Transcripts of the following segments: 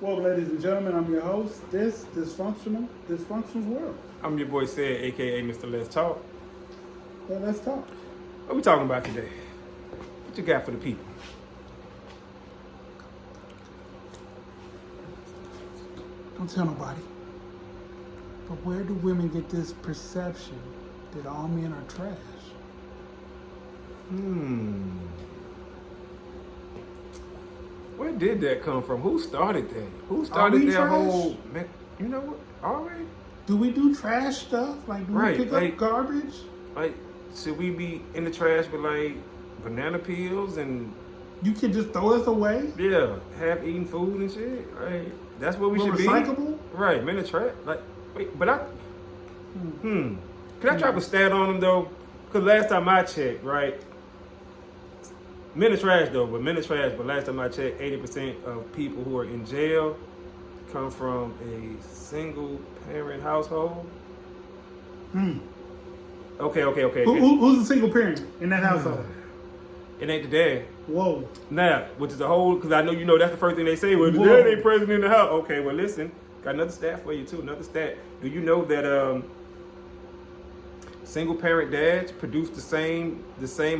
Well, ladies and gentlemen, I'm your host. This dysfunctional world. I'm your boy Said, aka Mr. Let's Talk. Well, let's talk. What we talking about today? What you got for the people? Don't tell nobody. But where do women get this perception that all men are trash? Where did that come from? Who started that? Who Are started we that trash? whole? You know what? Already? Do we do trash stuff? Like, do Right, we pick like- up garbage? Like, should we be in the trash with like banana peels and You can just throw us away? half eaten food and shit? Right? That's what we We're should recyclable? be. Right, men are trash. Like, wait, but Can I drop a stat on them though? Because last time I checked, right? Men are trash though, but men are trash. But last time I checked, 80% of people who are in jail come from a single parent household. Okay. Who's the single parent in that household? It ain't the dad. Whoa. Now, which is the whole, because I know that's the first thing they say. Well, the Whoa. dad ain't present in the house. Okay, well listen, got another stat for you too. Another stat. Do you know that single parent dads produce the same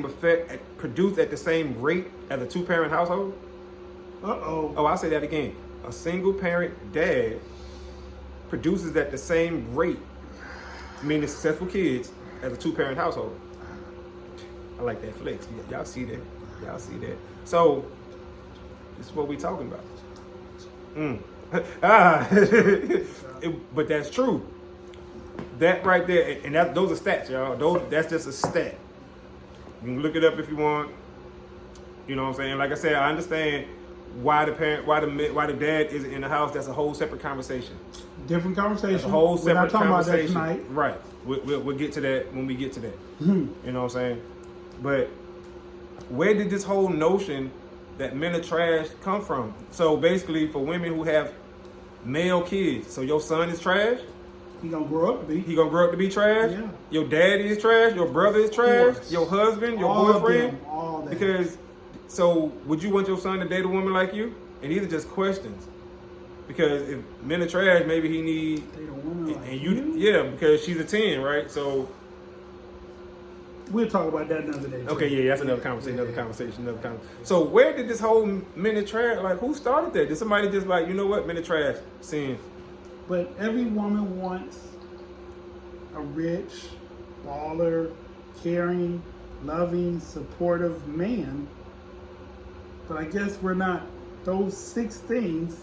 effect, produce at the same rate as a two parent household? Uh-oh. Oh, I'll say that again. A single parent dad produces at the same rate, meaning successful kids, as a two parent household. I like that flex. Y'all see that? So, this is what we talking about. But that's true. That right there, and those are stats, y'all. That's just a stat. You can look it up if you want. You know what I'm saying? Like I said, I understand why the dad isn't in the house. That's a whole separate conversation. Different conversation. That's a whole We're not separate talking about that conversation. tonight. Right. We'll get to that when we get to that. You know what I'm saying? But where did this whole notion that men are trash come from? So basically, for women who have male kids, so your son is trash. He gonna grow up to be. He gonna grow up to be trash. Yeah. Your daddy is trash. Your brother is trash. course. Your husband, your All of boyfriend. them, all that. Because, so would you want your son to date a woman like you? And these are just questions. Because if men are trash, maybe he needs. They don't want like And yeah, because she's a 10, right? So we'll talk about that another day. too. okay, yeah, that's another conversation. So where did this whole men are trash? Like, who started that? Did somebody just like, you know what, men are trash, sin? But every woman wants a rich, baller, caring, loving, supportive man. But I guess we're not those six things.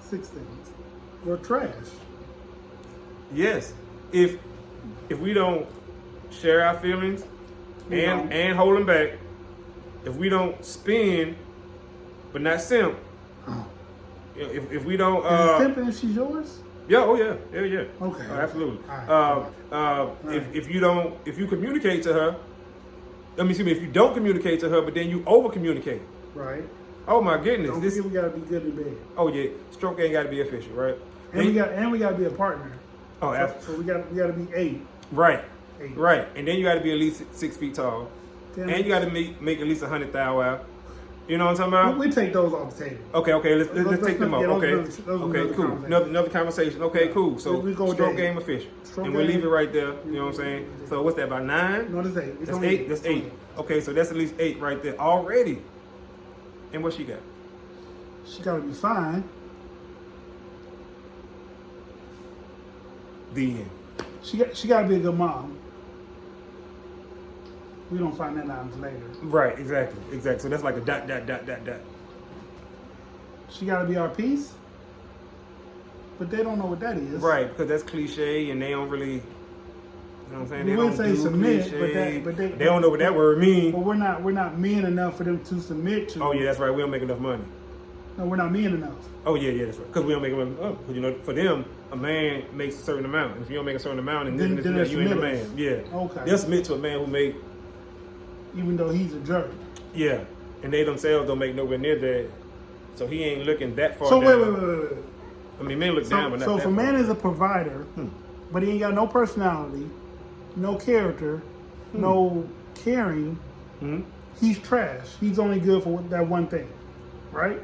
Six things. We're trash. Yes. If we don't share our feelings We don't. and hold them back, if we don't spin but not simp, if we don't Is it simple if she's yours? yeah, Okay. Oh, absolutely. All right. If you communicate to her, if you don't communicate to her, but then you over communicate. Right. Oh my goodness. Don't forget we gotta be good in bed. Oh yeah, stroke ain't gotta be official, right? And we gotta be a partner. Oh, So we gotta be eight. right. Eight. Right. And then you gotta be at least 6 feet tall. Then And you gotta make at least 100 thou out. You know what I'm talking about? we take those off the table. Okay, let's take them up. yeah, those Okay, are another cool. conversation. Another conversation. Okay, cool. So We go with stroke that. game official, Stroke and we'll game. leave it right there. You know what I'm saying? So what's that? About 9? No, that's eight. It's That's only 8. That's It's only 8. Okay, so that's at least 8 right there already. And what she got? She gotta be fine. The end. She gotta be a good mom. We don't find that out until later. Right. Exactly. So that's like a dot. She gotta be our piece. But they don't know what that is. Right, because that's cliche, and they don't really. You know what I'm saying? We They would don't say do submit, cliche. but they don't know what that word means. But we're not men enough for them to submit to. Oh yeah, that's right. We don't make enough money. No, we're not men enough. Oh yeah, that's right. Because we don't make enough. Because for them, a man makes a certain amount. And if you don't make a certain amount, and Then they're you ain't a man. submissive. Yeah. Okay. They'll submit to a man who make. Even though he's a jerk. Yeah, and they themselves don't make nowhere near that. So he ain't looking that far. So down. wait. I mean, men look down, but not So that if a far. man is a provider, but he ain't got no personality, no character, no caring, he's trash. He's only good for that one thing, right?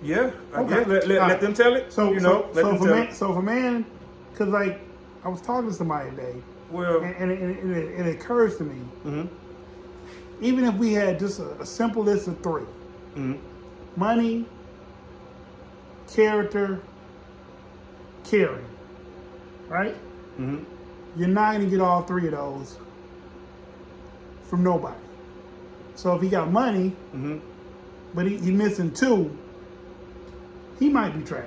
Yeah, I Okay. guess let Alright. them tell it. So you know, let them tell it. so for man, because like I was talking to somebody today, Well, and it occurs to me, mm-hmm, even if we had just a simple list of 3: mm-hmm, money, character, caring, right? mm-hmm. You're not gonna get all 3 of those from nobody. So if he got money, Mm-hmm. but he missing 2, he might be trash.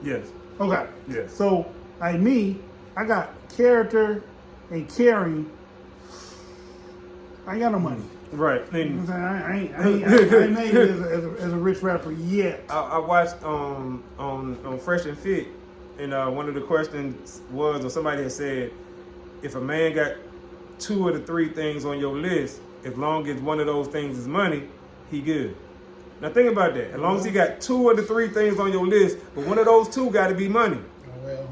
Yes. Okay. Yes. So like me, I got character and caring. I ain't got no money. Right. You know And what I'm saying? I ain't made it as a rich rapper yet. I watched on Fresh and Fit, and one of the questions was, or somebody had said, if a man got 2 of the 3 things on your list, as long as one of those things is money, he good. Now think about that. As long as he got 2 of the 3 things on your list, but one of those 2 got to be money, Oh, well.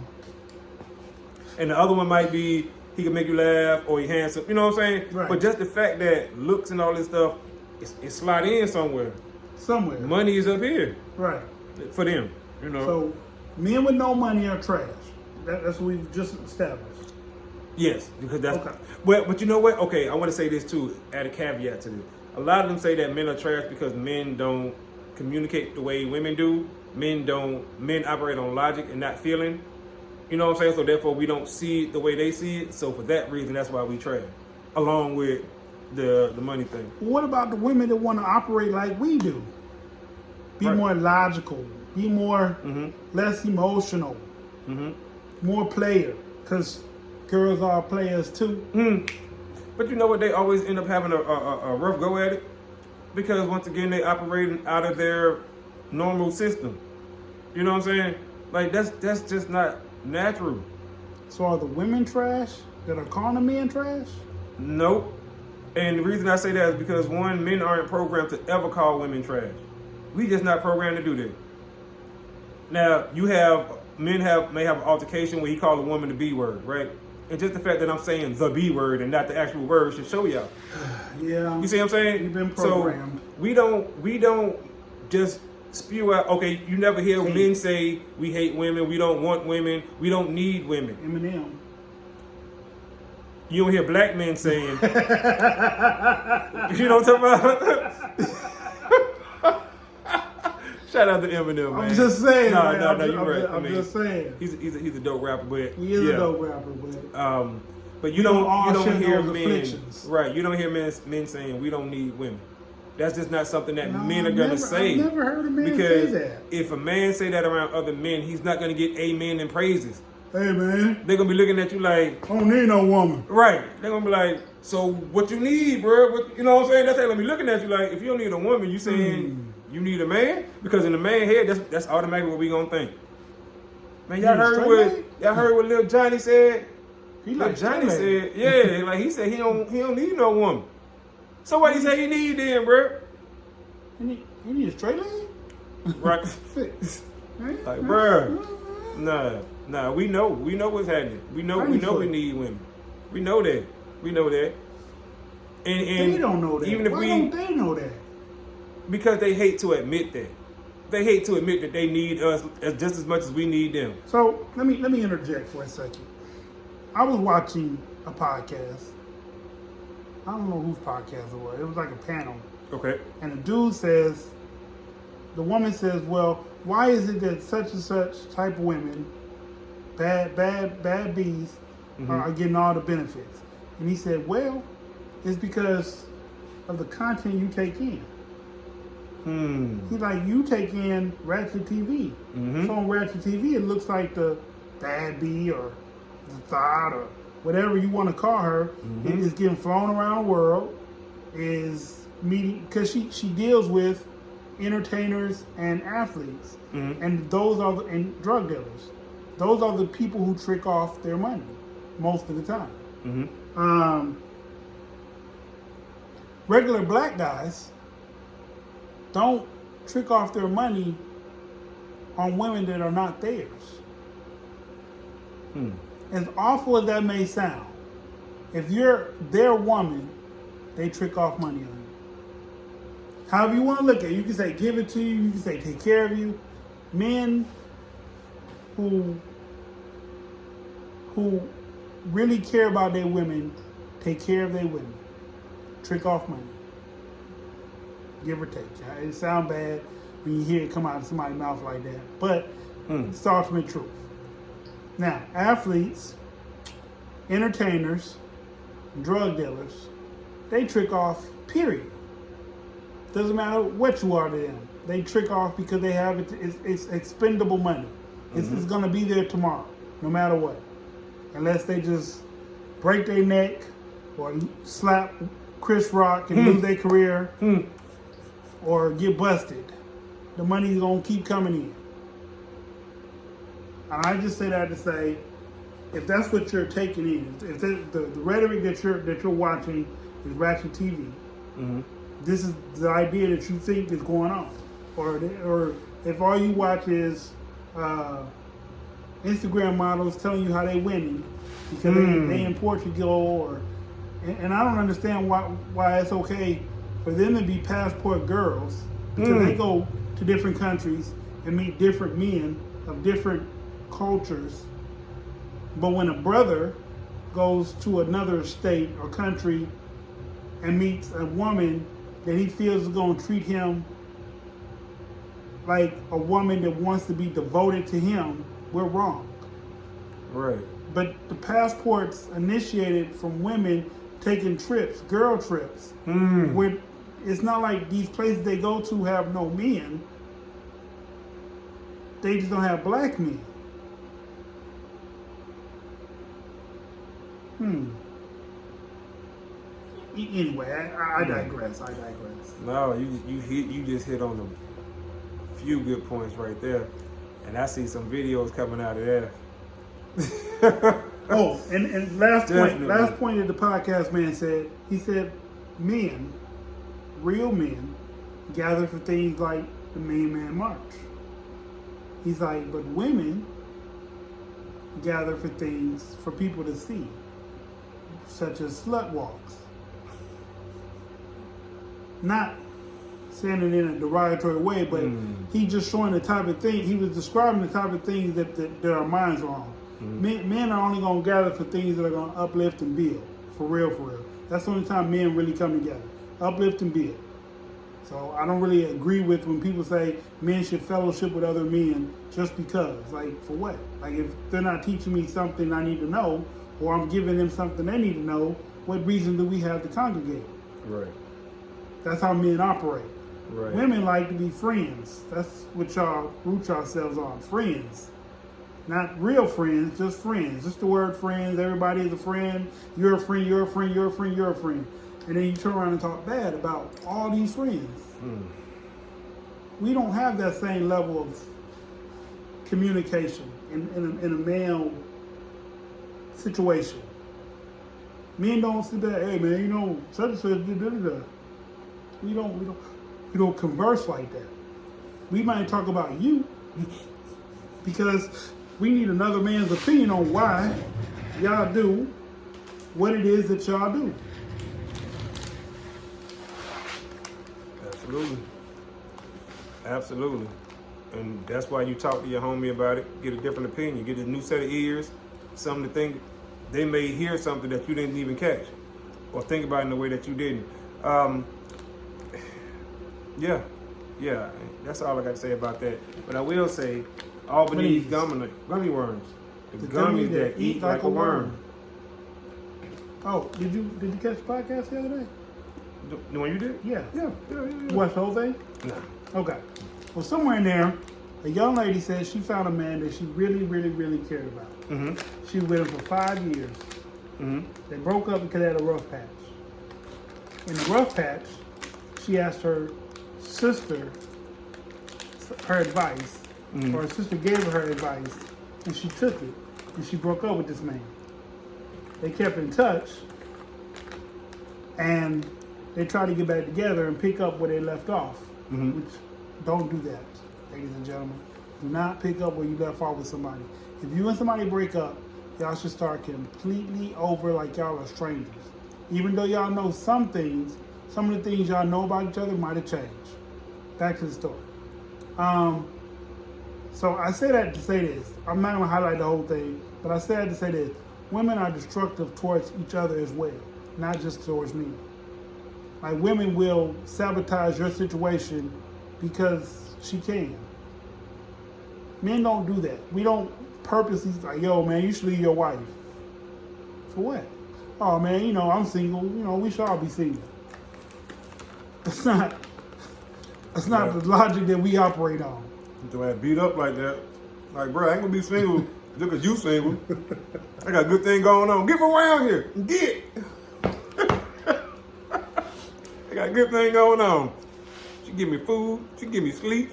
and the other one might be he can make you laugh or he handsome. You know what I'm saying? Right. But just the fact that looks and all this stuff, it slide in somewhere. Somewhere. Money is up here Right. for them. You know. So men with no money are trash. That's what we've just established. Yes, because that's Okay. well. But you know what? Okay, I want to say this too. Add a caveat to this. A lot of them say that men are trash because men don't communicate the way women do. Men operate on logic and not feeling. You know what I'm saying? So therefore, we don't see it the way they see it. So for that reason, that's why we trash, along with the money thing. What about the women that want to operate like we do? Be Right. more logical. Be more Mm-hmm. less emotional. Mm-hmm. More player. Because girls are players too. But you know what? They always end up having a rough go at it because once again, they operating out of their normal system. You know what I'm saying? Like that's just not natural. So are the women trash that are calling the men trash? Nope. And the reason I say that is because one, men aren't programmed to ever call women trash. We just not programmed to do that. Now men may have an altercation when he called a woman the B word, right? And just the fact that I'm saying the B word and not the actual word should show y'all. Yeah. You see what I'm saying? You've been programmed. So we don't just spew out. Okay, you never hear Hate. men say we hate women, we don't want women, we don't need women. Eminem. You don't hear black men saying. You know what I'm talking about? Shout out to Eminem, man. I'm just saying. No, man. no, you're right. I'm just saying. He's a dope rapper, but He is yeah. a dope rapper, but But you know, don't all share hear those men afflictions. right. You don't hear men saying we don't need women. That's just not something that No, men are I've gonna never- say. I've never heard a man because say that. if a man say that around other men, he's not gonna get amen and praises. hey man, They're gonna be looking at you like, I don't need no woman. right. They're gonna be like, so what you need, bro? What, you know what I'm saying? That's how they be looking at you like, if you don't need a woman, you saying you need a man? Because in the man head, that's automatically what we gonna think. Man, y'all You need a heard straight what Lil Johnny said? He Lil like Johnny straight said, yeah, like he said he don't need no woman. So what he say he need then, bro? lady. You need a straight lady? Right. Fix. Like, bruh. Nah, we know what's happening. We know we need women. We know that. And They don't know that. Even if Why we don't they know that? because they hate to admit that. They hate to admit that they need us just as much as we need them. So let me interject for a second. I was watching a podcast. I don't know whose podcast it was. It was like a panel. Okay. And the woman says, well, why is it that such and such type of women, bad bees, are getting all the benefits? And he said, well, it's because of the content you take in. He's like, you take in Ratchet TV. So on Ratchet TV, it looks like the bad bee or the thought or whatever you want to call her is getting flown around the world, is meeting, because she deals with entertainers and athletes, and those are and drug dealers. Those are the people who trick off their money most of the time. Regular black guys don't trick off their money on women that are not theirs. As awful as that may sound, if you're their woman, they trick off money on you. However you want to look at it. You can say give it to you. You can say take care of you. Men who really care about their women take care of their women. Trick off money. Give or take. It sounds bad when you hear it come out of somebody's mouth like that, but it's the ultimate truth. Now, athletes, entertainers, drug dealers, they trick off, period. Doesn't matter what you are to them. They trick off because they have it's expendable money. It's going to be there tomorrow, no matter what. Unless they just break their neck or slap Chris Rock and lose their career or get busted. The money's going to keep coming in. And I just say that to say, if that's what you're taking in, if the rhetoric that you're watching is Ratchet TV, this is the idea that you think is going on, or if all you watch is Instagram models telling you how they winning because they in Portugal, and I don't understand why it's okay for them to be passport girls because they go to different countries and meet different men of different cultures. But when a brother goes to another state or country and meets a woman that he feels is going to treat him like a woman that wants to be devoted to him, we're wrong. Right. But the passports initiated from women taking trips, girl trips, where it's not like these places they go to have no men. They just don't have black men. Anyway, I digress. No, you just hit on a few good points right there, and I see some videos coming out of there. Oh, and last point that the podcast man said, he said men, real men, gather for things like the Main Man March. He's like, but women gather for things for people to see, such as slut walks. Not saying it in a derogatory way, but he just showing the type of thing, he was describing the type of things that our minds are on. Men are only going to gather for things that are going to uplift and build. For real. That's the only time men really come together. Uplift and build. So I don't really agree with when people say men should fellowship with other men just because. Like, for what? Like, if they're not teaching me something I need to know, or I'm giving them something they need to know, what reason do we have to congregate? Right. That's how men operate. Right. Women like to be friends. That's what y'all root yourselves on. Friends. Not real friends, just friends. Just the word friends. Everybody is a friend. You're a friend, you're a friend, you're a friend, you're a friend. And then you turn around and talk bad about all these friends. We don't have that same level of communication in a male situation. Men don't sit there, hey man, you know, such and such did that. We don't converse like that. We might talk about you because we need another man's opinion on why y'all do what it is that y'all do. Absolutely. And that's why you talk to your homie about it, get a different opinion, get a new set of ears, something to think. They may hear something that you didn't even catch or think about in the way that you didn't. Yeah, that's all I got to say about that. But I will say, Albany's gummy worms. The gummies that eat like a worm. Oh, did you catch the podcast the other day? The one you did? Yeah. Yeah. You watched the whole thing? No. Okay. Well, somewhere in there, a young lady said she found a man that she really, really, really cared about. She was with him for 5 years. They broke up because they had a rough patch. In the rough patch, she asked her sister her advice, or her sister gave her advice, and she took it, and she broke up with this man. They kept in touch, and they tried to get back together and pick up where they left off, which don't do that, ladies and gentlemen. Do not pick up where you left off with somebody. If you and somebody break up, y'all should start completely over like y'all are strangers. Even though y'all know some things, some of the things y'all know about each other might have changed. Back to the story. So I say that to say this. I'm not going to highlight the whole thing, but I say that to say this. Women are destructive towards each other as well, not just towards me. Like, women will sabotage your situation because she can. Men don't do that. We don't purposely like, yo, man, you should leave your wife. For what? Oh, man, you know, I'm single. You know, we should all be single. That's not the logic that we operate on. Do I beat up like that? Like, bro, I ain't gonna be single just because you single. I got a good thing going on. Get around here. Get. I got a good thing going on. She give me food. She give me sleep.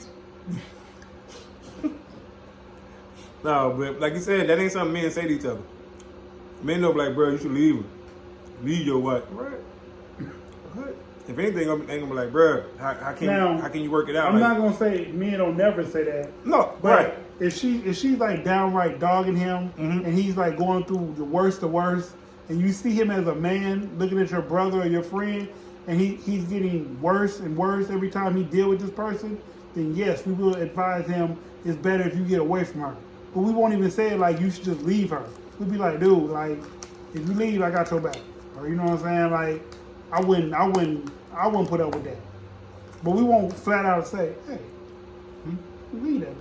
No, but like you said, that ain't something men say to each other. Men know, like, bro, you should leave her. Leave your wife. Right. Right. If anything, I'm gonna be like, bro, how can you work it out? I'm not gonna say men don't never say that. No, but right. If she's like downright dogging him, and he's like going through the worst, and you see him as a man looking at your brother or your friend, and he's getting worse and worse every time he deal with this person, then yes, we will advise him it's better if you get away from her. But we won't even say it like you should just leave her. We'll be like, dude, like, if you leave, I got your back. Or you know what I'm saying? Like, I wouldn't put up with that. But we won't flat out say, hey, leave that bitch.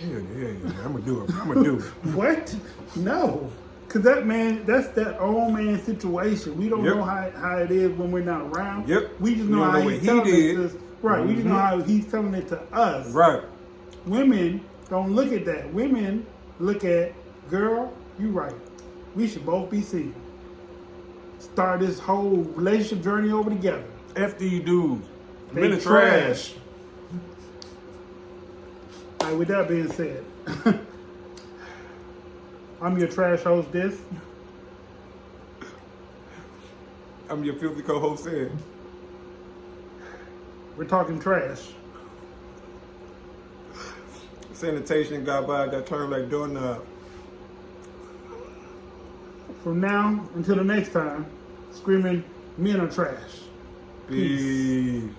Yeah. I'm gonna do it. What? No. Cause that's that old man situation. We don't know how it is when we're not around. Yep. We just know how he's telling it to us. Right. We just know how he's telling it to us. Right. Women don't look at that. Women look at, girl, you right. We should both be single. Start this whole relationship journey over together. F these dudes. They Men are trash. All right, with that being said, I'm your trash host, this. I'm your filthy co-host, Ed. We're talking trash. Sanitation got by, got turned like doorknob. From now until the next time, screaming, men are trash. Peace.